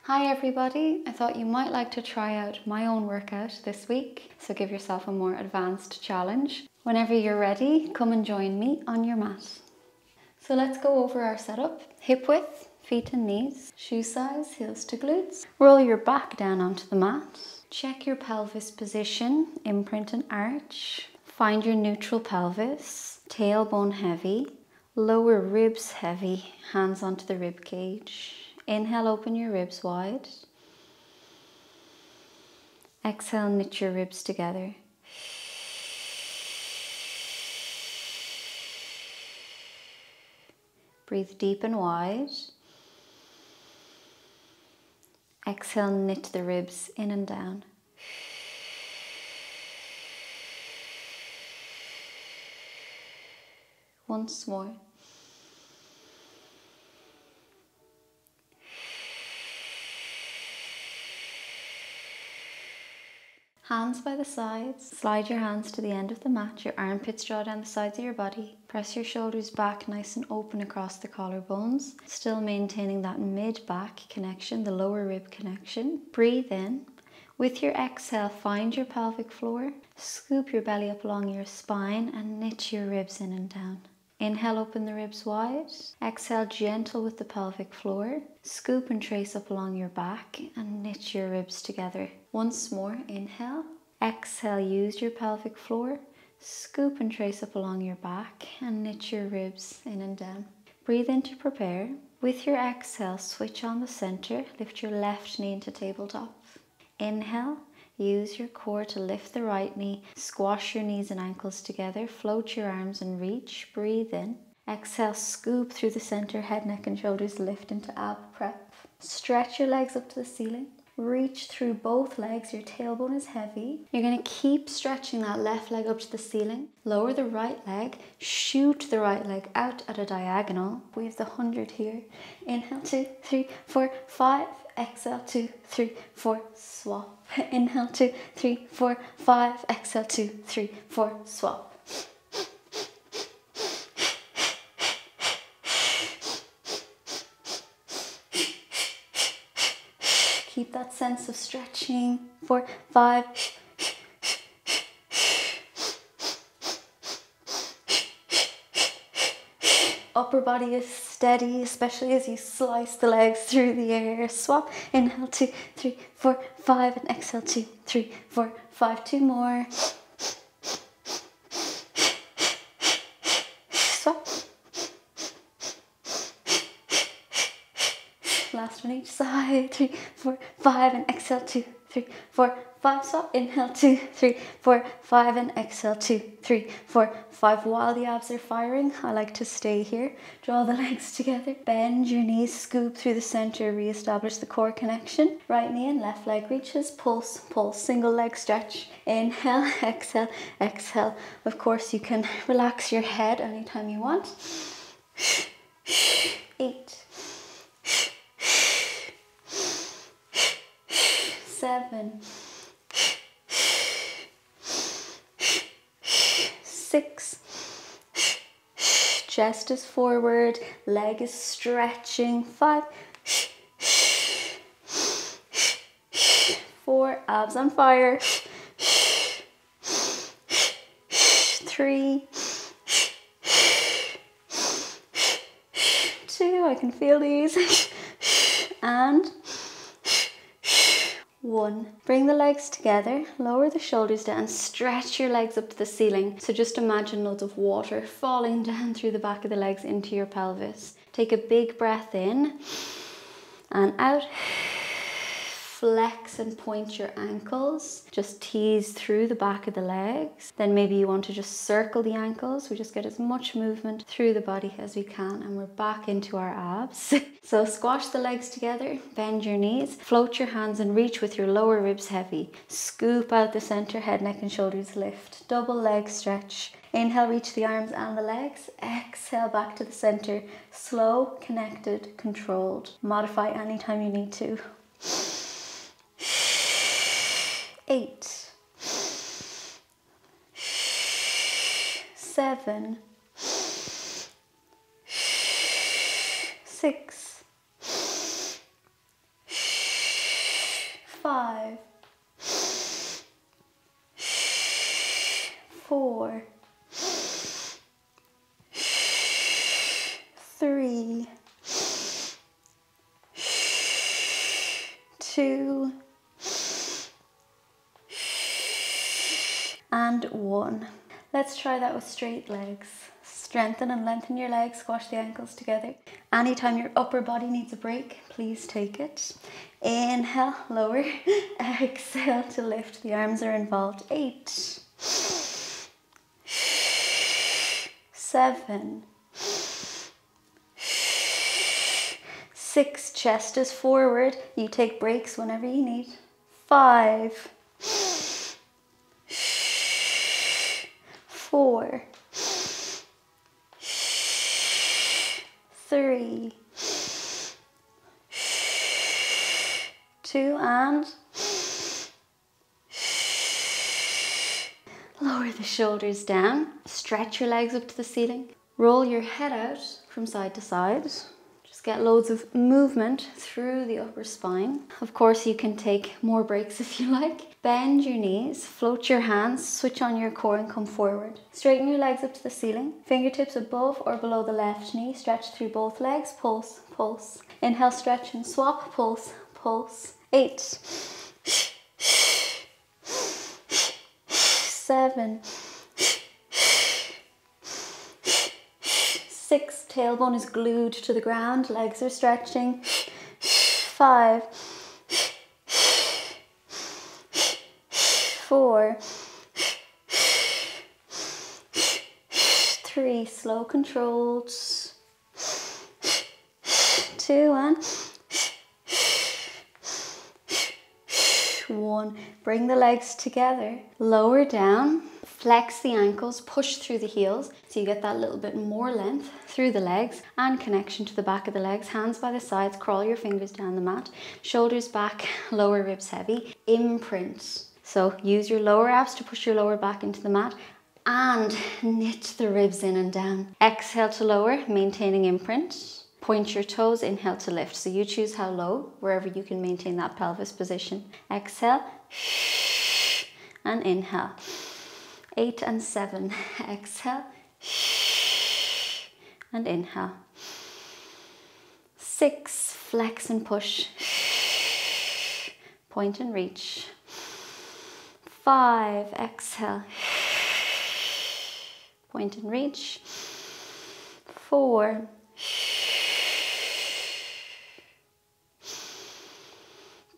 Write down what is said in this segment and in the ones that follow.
Hi everybody, I thought you might like to try out my own workout this week, so give yourself a more advanced challenge. Whenever you're ready, come and join me on your mat. So let's go over our setup. Hip width, feet and knees, shoe size, heels to glutes. Roll your back down onto the mat. Check your pelvis position, imprint and arch. Find your neutral pelvis, tailbone heavy, lower ribs heavy, hands onto the rib cage. Inhale, open your ribs wide. Exhale, knit your ribs together. Breathe deep and wide. Exhale, knit the ribs in and down. Once more. Hands by the sides. Slide your hands to the end of the mat. Your armpits draw down the sides of your body. Press your shoulders back nice and open across the collarbones. Still maintaining that mid-back connection, the lower rib connection. Breathe in. With your exhale, find your pelvic floor. Scoop your belly up along your spine and knit your ribs in and down. Inhale, open the ribs wide. Exhale, gentle with the pelvic floor. Scoop and trace up along your back and knit your ribs together. Once more, inhale. Exhale, use your pelvic floor. Scoop and trace up along your back and knit your ribs in and down. Breathe in to prepare. With your exhale, switch on the center. Lift your left knee into tabletop. Inhale. Use your core to lift the right knee, squash your knees and ankles together, float your arms and reach, breathe in. Exhale, scoop through the center, head, neck and shoulders, lift into ab prep. Stretch your legs up to the ceiling, reach through both legs, your tailbone is heavy. You're going to keep stretching that left leg up to the ceiling, lower the right leg, shoot the right leg out at a diagonal. We have the 100 here. Inhale, 2, 3, 4, 5. Exhale, 2, 3, 4, swap. Inhale, 2, 3, 4, 5. Exhale, 2, 3, 4, swap. Keep that sense of stretching. 4, 5. Upper body is steady, especially as you slice the legs through the air. Swap. Inhale, 2, 3, 4, 5. And exhale, 2, 3, 4, 5. 2 more. Swap. Last one each side. 3, 4, 5. And exhale, 2, 3, 4, 5. Swap. Inhale, 2, 3, 4, 5. And exhale, 2, 3, 4, 5. While the abs are firing, I like to stay here. Draw the legs together. Bend your knees, scoop through the center, re-establish the core connection. Right knee and left leg reaches, pulse, pulse, single leg stretch. Inhale, exhale, exhale. Of course, you can relax your head anytime you want. 8. 7. 6. Chest is forward, leg is stretching. 5. 4. Abs on fire. 3. 2. I can feel these. And 1. Bring the legs together, lower the shoulders down, stretch your legs up to the ceiling. So just imagine loads of water falling down through the back of the legs into your pelvis. Take a big breath in and out. Flex and point your ankles. Just tease through the back of the legs. Then maybe you want to just circle the ankles. We just get as much movement through the body as we can, and we're back into our abs. So squash the legs together, bend your knees, float your hands and reach with your lower ribs heavy. Scoop out the center, head, neck and shoulders lift. Double leg stretch. Inhale, reach the arms and the legs. Exhale, back to the center. Slow, connected, controlled. Modify anytime you need to. 8. 7. 6. 5, 4, 3, 2, and 1. Let's try that with straight legs. Strengthen and lengthen your legs, squash the ankles together. Anytime your upper body needs a break, please take it. Inhale, lower. Exhale to lift. The arms are involved. 8, 7, 6, chest is forward. You take breaks whenever you need. 5, 4, 3, 2, and lower the shoulders down. Stretch your legs up to the ceiling. Roll your head out from side to side. Just get loads of movement through the upper spine. Of course, you can take more breaks if you like. Bend your knees, float your hands, switch on your core and come forward. Straighten your legs up to the ceiling. Fingertips above or below the left knee. Stretch through both legs. Pulse, pulse. Inhale, stretch and swap. Pulse, pulse. 8, 7, 6, tailbone is glued to the ground, legs are stretching. 5, 4, 3, slow, controlled. 2, and 1. Bring the legs together, lower down, flex the ankles, push through the heels so you get that little bit more length through the legs and connection to the back of the legs. Hands by the sides, crawl your fingers down the mat, shoulders back, lower ribs heavy, imprint. So use your lower abs to push your lower back into the mat and knit the ribs in and down. Exhale to lower, maintaining imprint. Point your toes, inhale to lift. So you choose how low, wherever you can maintain that pelvis position. Exhale and inhale. 8 and 7. Exhale and inhale. 6, flex and push. Point and reach. 5, exhale. Point and reach. 4,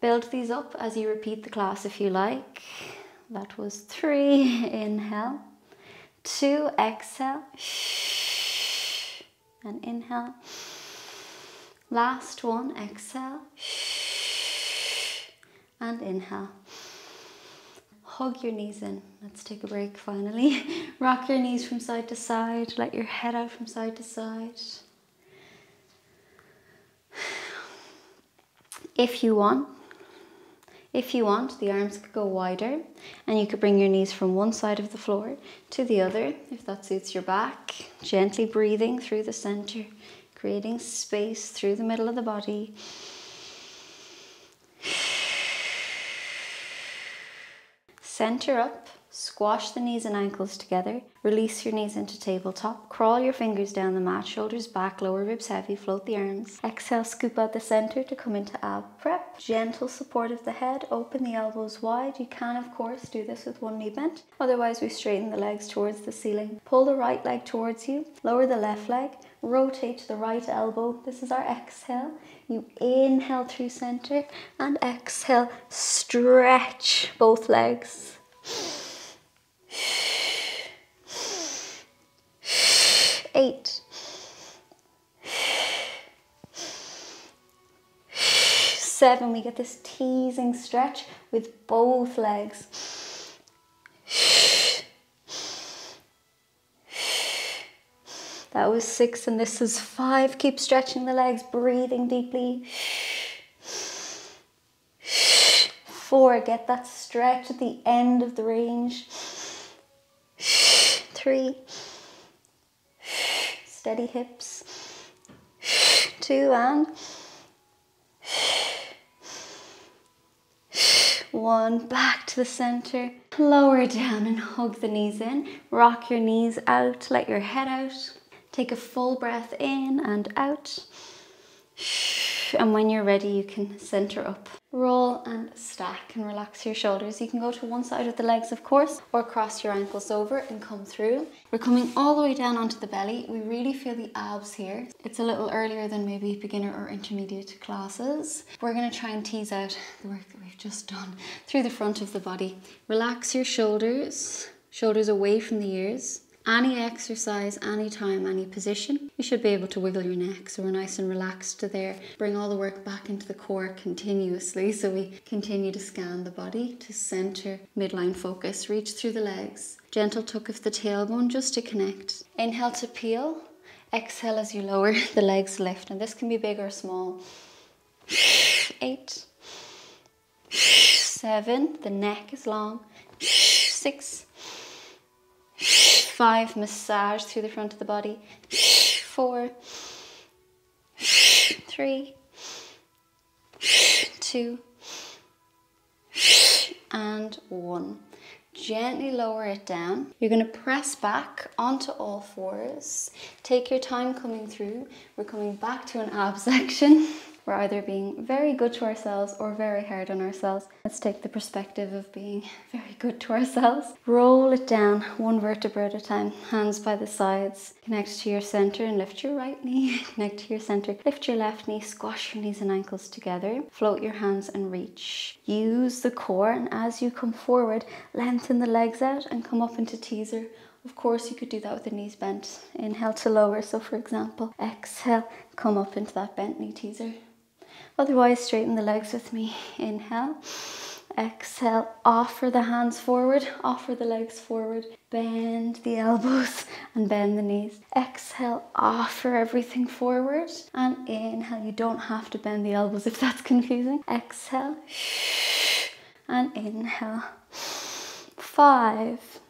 build these up as you repeat the class if you like. That was 3, inhale. 2, exhale. And inhale. Last one, exhale. And inhale. Hug your knees in. Let's take a break finally. Rock your knees from side to side. Let your head out from side to side. If you want, the arms could go wider and you could bring your knees from one side of the floor to the other if that suits your back. Gently breathing through the center, creating space through the middle of the body. Center up, squash the knees and ankles together, release your knees into tabletop, crawl your fingers down the mat, shoulders back, lower ribs heavy, float the arms. Exhale, scoop out the center to come into ab prep. Gentle support of the head, open the elbows wide. You can of course do this with one knee bent, otherwise we straighten the legs towards the ceiling. Pull the right leg towards you, lower the left leg, rotate to the right elbow. This is our exhale. You inhale through center and exhale, stretch both legs. 8, 7, we get this teasing stretch with both legs. That was 6 and this is 5. Keep stretching the legs, breathing deeply. 4, get that stretch at the end of the range. 3, steady hips. 2 and 1, back to the center. Lower down and hug the knees in. Rock your knees out, let your head out. Take a full breath in and out. And when you're ready, you can center up. Roll and stack and relax your shoulders. You can go to one side of the legs, of course, or cross your ankles over and come through. We're coming all the way down onto the belly. We really feel the abs here. It's a little earlier than maybe beginner or intermediate classes. We're going to try and tease out the work that we've just done through the front of the body. Relax your shoulders, shoulders away from the ears. Any exercise, any time, any position, you should be able to wiggle your neck. So we're nice and relaxed to there. Bring all the work back into the core continuously. So we continue to scan the body to center, midline focus. Reach through the legs. Gentle tuck of the tailbone just to connect. Inhale to peel. Exhale as you lower, the legs lift. And this can be big or small. 8, 7, the neck is long. 6, 5, massage through the front of the body. 4, 3, 2, and 1. Gently lower it down. You're going to press back onto all fours. Take your time coming through. We're coming back to an ab section. We're either being very good to ourselves or very hard on ourselves. Let's take the perspective of being very good to ourselves. Roll it down, one vertebra at a time. Hands by the sides. Connect to your center and lift your right knee. Connect to your center. Lift your left knee. Squash your knees and ankles together. Float your hands and reach. Use the core, and as you come forward, lengthen the legs out and come up into teaser. Of course, you could do that with the knees bent. Inhale to lower. So for example, exhale, come up into that bent knee teaser. Otherwise, straighten the legs with me. Inhale, exhale, offer the hands forward, offer the legs forward, bend the elbows and bend the knees. Exhale, offer everything forward, and inhale. You don't have to bend the elbows if that's confusing. Exhale, and inhale. 5,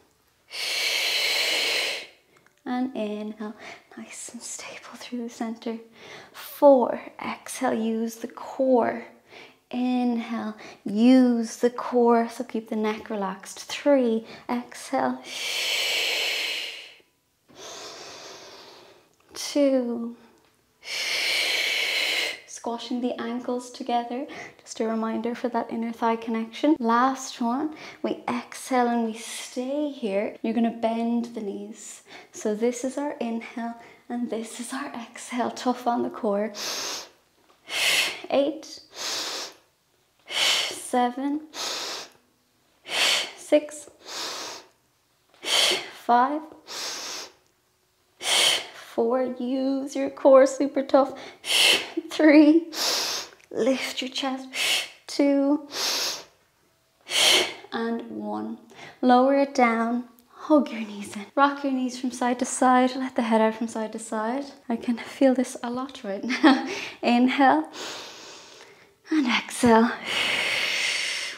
and inhale. Nice and stable through the center. 4, exhale, use the core. Inhale, use the core, so keep the neck relaxed. 3, exhale. 2, squashing the ankles together. Just a reminder for that inner thigh connection. Last one, we exhale and we stay here. You're going to bend the knees. So this is our inhale and this is our exhale. Tough on the core. 8, 7, 6, 5, 4, use your core, super tough. 3, lift your chest. 2, and 1. Lower it down. Hug your knees in. Rock your knees from side to side. Let the head out from side to side. I can feel this a lot right now. Inhale and exhale.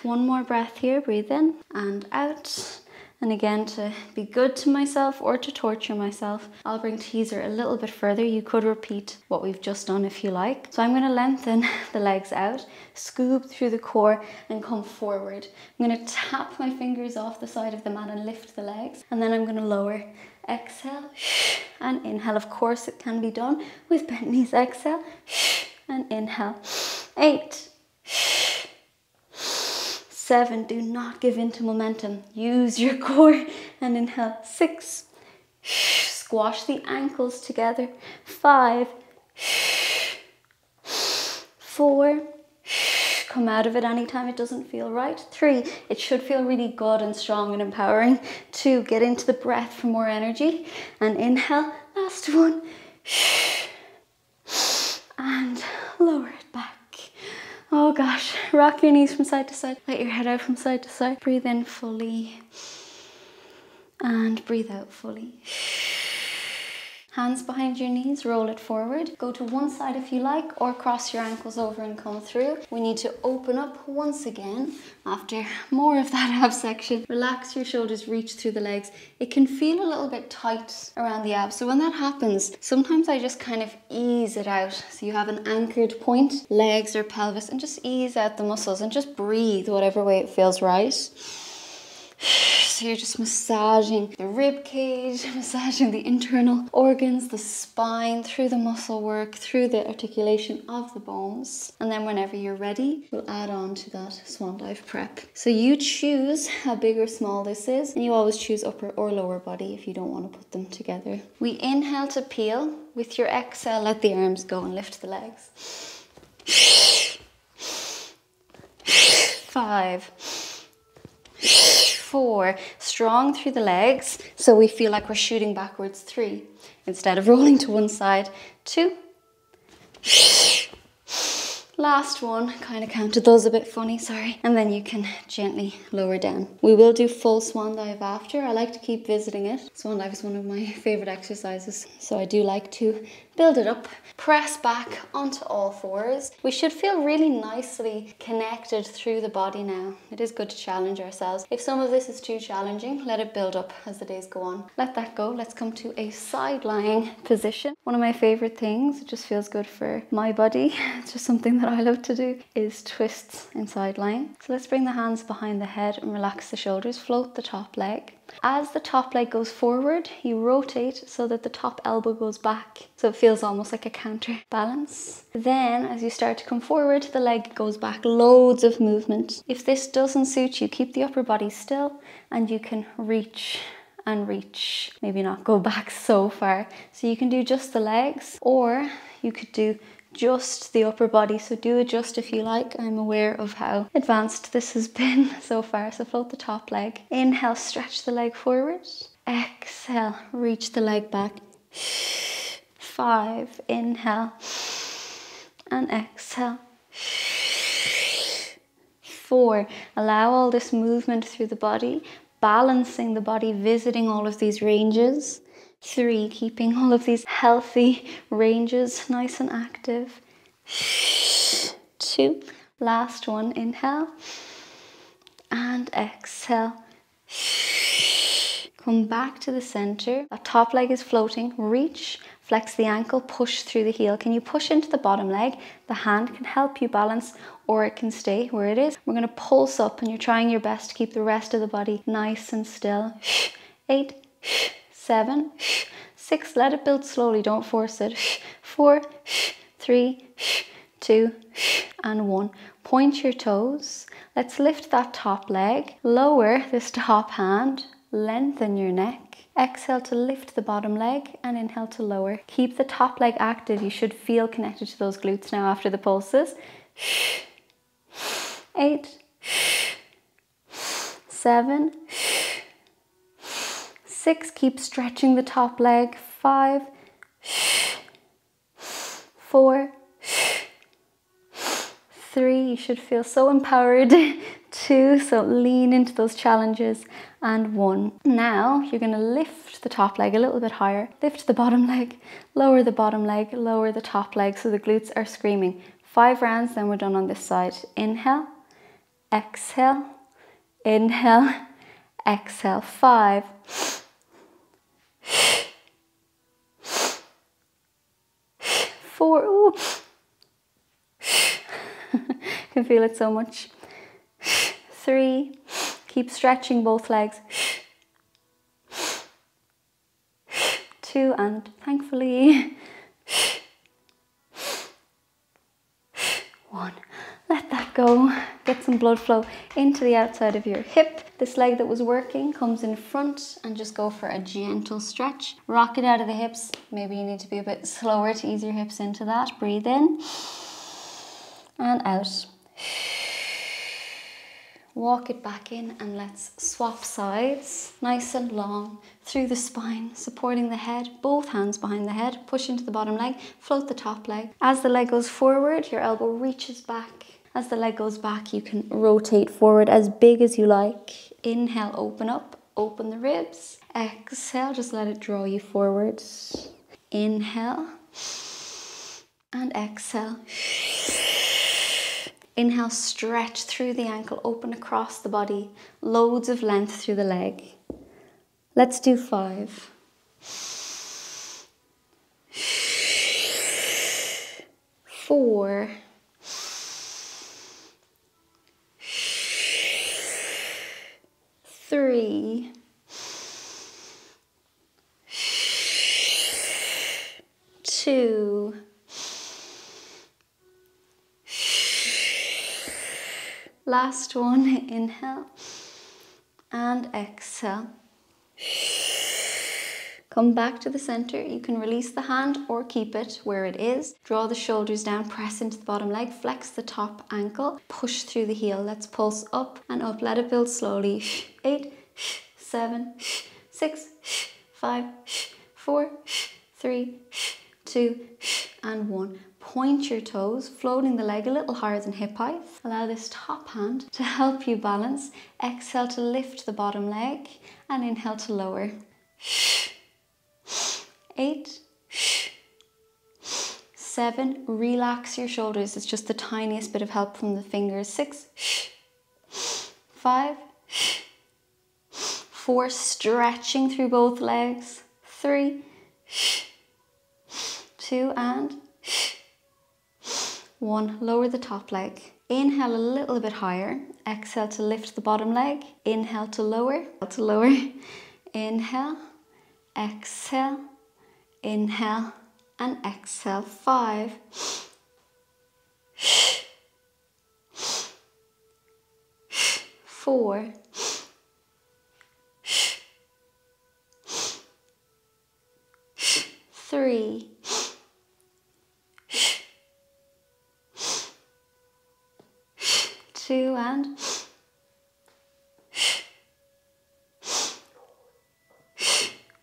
One more breath here. Breathe in and out. And again, to be good to myself or to torture myself, I'll bring teaser a little bit further. You could repeat what we've just done if you like. So I'm going to lengthen the legs out, scoop through the core and come forward. I'm going to tap my fingers off the side of the mat and lift the legs. And then I'm going to lower. Exhale and inhale. Of course, it can be done with bent knees. Exhale and inhale. 8, 7, do not give in to momentum. Use your core and inhale. 6, squash the ankles together. 5, 4, come out of it anytime it doesn't feel right. 3, it should feel really good and strong and empowering. 2, get into the breath for more energy. And inhale, last one. And lower it back. Oh gosh, rock your knees from side to side. Let your head out from side to side. Breathe in fully and breathe out fully. Hands behind your knees, roll it forward. Go to one side if you like, or cross your ankles over and come through. We need to open up once again after more of that abs section. Relax your shoulders, reach through the legs. It can feel a little bit tight around the abs. So when that happens, sometimes I just kind of ease it out. So you have an anchored point, legs or pelvis, and just ease out the muscles and just breathe whatever way it feels right. So you're just massaging the rib cage, massaging the internal organs, the spine, through the muscle work, through the articulation of the bones. And then whenever you're ready, we'll add on to that swan dive prep. So you choose how big or small this is, and you always choose upper or lower body if you don't want to put them together. We inhale to peel. With your exhale, let the arms go and lift the legs. 5, 4, strong through the legs, so we feel like we're shooting backwards. 3, instead of rolling to one side. 2, last one, kind of counted those a bit funny, sorry. And then you can gently lower down. We will do full swan dive after. I like to keep visiting it. Swan dive is one of my favorite exercises, so I do like to build it up. Press back onto all fours. We should feel really nicely connected through the body now. It is good to challenge ourselves. If some of this is too challenging, let it build up as the days go on. Let that go. Let's come to a side lying position. One of my favorite things, it just feels good for my body. It's just something that I love to do, is twists in side lying. So let's bring the hands behind the head and relax the shoulders. Float the top leg. As the top leg goes forward, you rotate so that the top elbow goes back. So it feels almost like a counterbalance. Then as you start to come forward, the leg goes back. Loads of movement. If this doesn't suit you, keep the upper body still and you can reach and reach. Maybe not go back so far. So you can do just the legs, or you could do just the upper body. So do adjust if you like. I'm aware of how advanced this has been so far. So float the top leg. Inhale, stretch the leg forward. Exhale, reach the leg back. 5, inhale and exhale. 4, allow all this movement through the body, balancing the body, visiting all of these ranges. 3, keeping all of these healthy ranges nice and active. 2, last one, inhale and exhale. Come back to the center. That top leg is floating. Reach, flex the ankle, push through the heel. Can you push into the bottom leg? The hand can help you balance, or it can stay where it is. We're going to pulse up and you're trying your best to keep the rest of the body nice and still. 8, 7, 6, let it build slowly, don't force it. 4, 3, 2, and 1. Point your toes. Let's lift that top leg. Lower this top hand. Lengthen your neck. Exhale to lift the bottom leg and inhale to lower. Keep the top leg active. You should feel connected to those glutes now after the pulses. 8, 7, 6, keep stretching the top leg. 5, 4, 3, you should feel so empowered. 2, so lean into those challenges. And 1. Now you're going to lift the top leg a little bit higher. Lift the bottom leg, lower the bottom leg, lower the top leg so the glutes are screaming. 5 rounds, then we're done on this side. Inhale, exhale, inhale, exhale. 5, 4, ooh. Can feel it so much. 3, keep stretching both legs. 2, and thankfully 1. Let that go. Get some blood flow into the outside of your hip. This leg that was working comes in front, and just go for a gentle stretch. Rock it out of the hips. Maybe you need to be a bit slower to ease your hips into that. Breathe in and out. Walk it back in, and let's swap sides. Nice and long through the spine, supporting the head. Both hands behind the head. Push into the bottom leg. Float the top leg. As the leg goes forward, your elbow reaches back. As the leg goes back, you can rotate forward as big as you like. Inhale, open up. Open the ribs. Exhale, just let it draw you forwards. Inhale and exhale. Inhale, stretch through the ankle, open across the body, loads of length through the leg. Let's do 5. 4. 3. 2. 'Last one, inhale and exhale. Come back to the center. You can release the hand or keep it where it is. Draw the shoulders down, press into the bottom leg, flex the top ankle, push through the heel. Let's pulse up and up. Let it build slowly. 8, 7, 6, 5, 4, 3, 2, and 1. Point your toes, floating the leg a little higher than hip height. Allow this top hand to help you balance. Exhale to lift the bottom leg and inhale to lower. 8, 7, relax your shoulders. It's just the tiniest bit of help from the fingers. 6, 5, 4, stretching through both legs. 3, 2, and 1. Lower the top leg. Inhale a little bit higher. Exhale to lift the bottom leg. Inhale to lower. Inhale, exhale, inhale, and exhale. 5, 4, 3, 2, and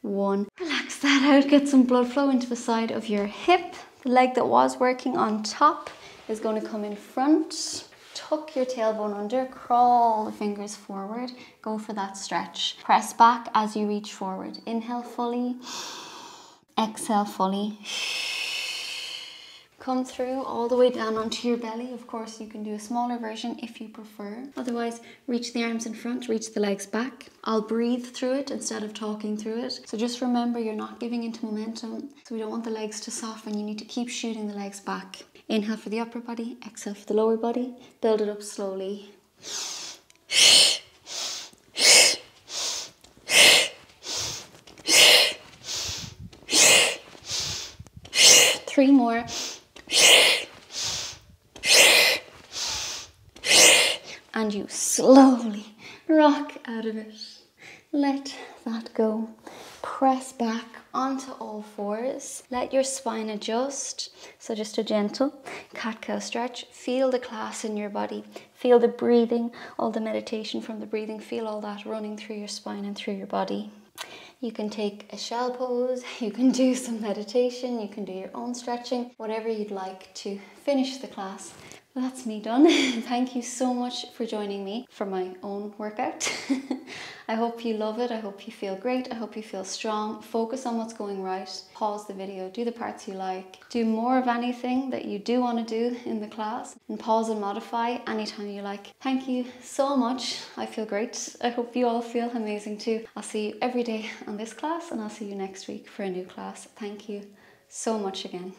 1. Relax that out, get some blood flow into the side of your hip. The leg that was working on top is going to come in front. Tuck your tailbone under, crawl the fingers forward. Go for that stretch. Press back as you reach forward. Inhale fully, exhale fully. Come through all the way down onto your belly. Of course, you can do a smaller version if you prefer. Otherwise, reach the arms in front, reach the legs back. I'll breathe through it instead of talking through it. So just remember, you're not giving into momentum. So we don't want the legs to soften. You need to keep shooting the legs back. Inhale for the upper body, exhale for the lower body. Build it up slowly. 3 more. And you slowly rock out of it. Let that go. Press back onto all fours. Let your spine adjust. So just a gentle cat-cow stretch. Feel the class in your body. Feel the breathing, all the meditation from the breathing. Feel all that running through your spine and through your body. You can take a shell pose, you can do some meditation, you can do your own stretching, whatever you'd like to finish the class. Well, that's me done. Thank you so much for joining me for my own workout. I hope you love it. I hope you feel great. I hope you feel strong. Focus on what's going right. Pause the video. Do the parts you like. Do more of anything that you do want to do in the class. And pause and modify anytime you like. Thank you so much. I feel great. I hope you all feel amazing too. I'll see you every day on this class and I'll see you next week for a new class. Thank you so much again.